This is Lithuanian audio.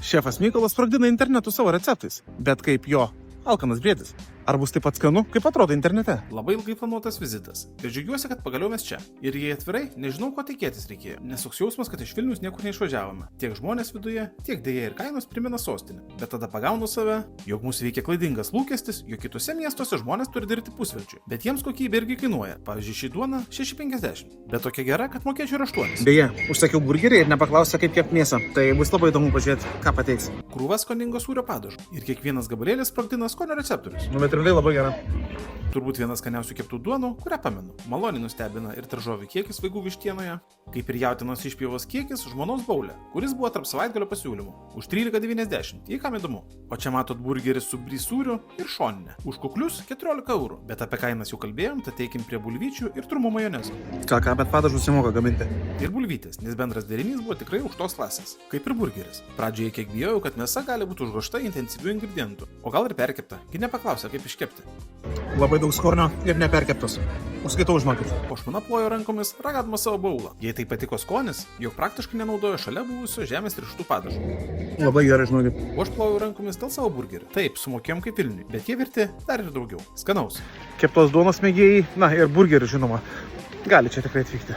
Šefas Mykolas sprogdina internetu savo receptais, bet kaip jo alkanas briedis. Ar bus taip pat skanu, kaip atrodo internete? Labai ilgai planuotas vizitas. Ir džiaugiuosi, kad pagaliau mes čia. Ir jei atvirai, nežinau, ko tikėtis reikėjo. Nes toks jausmas, kad iš Vilnius niekur neišvažiavome. Tiek žmonės viduje, tiek dėja ir kainos primena sostinę. Bet tada pagaunu save, jog mūsų veikia klaidingas lūkestis, jog kitose miestuose žmonės turi dirbti pusvelčiui. Bet jiems kokybė irgi kainuoja. Pavyzdžiui, ši duona 6,50. Bet tokia gera, kad mokėčiau ir 8. Beje, užsakiau burgerį ir nepaklausė, kaip kepti mėsą. Tai bus labai įdomu pažiūrėti, ką pateiks. Krūva skoningo sūrio padažo. Ir kiekvienas gabalėlis sprogdina skonio receptorius. Nu, bet realiai labai gera. Turbūt vienas skaniausių keptų duonų, kurią pamenu. Maloniai nustebina ir daržovių kiekis Vaigų vištienoje, kaip ir jautienos išpjovos kiekis žmonos baulė, kuris buvo tarp savaitgalio pasiūlymų. Už 13,90, jei kam įdomu. O čia matot burgeris su bry sūriu ir šoninė. Už kuklius 14 eurų. Bet apie kainas jau kalbėjom, tad teikim prie bulvyčių ir trumo majonezo. Ką, bet padažus įmoka gaminti. Ir bulvytės, nes bendras derinys buvo tikrai aukštos klasės. Kaip ir burgeris. Pradžioje kiek bijojau, kad mėsa gali būti užgožta intensyvių ingredientų. O gal ir perkepta. Gi nepaklausė, kaip iškepti. Labai daug skornio ir neperkeptos. Užskaitau, žinokit. O žmona plojo rankomis, ragadama savo baulą. Jei tai patiko skonis, jog praktiškai nenaudojo šalia buvusio žemės riešutų padažo. Labai gerai, žinokit. O aš plojau rankomis dėl savo burgerį. Taip, sumokėjom kaip Vilniui, bet jie verti dar ir daugiau. Skanaus. Keptos duonos mėgėjai, na ir burgeris, žinoma. Gali čia tikrai atvykti.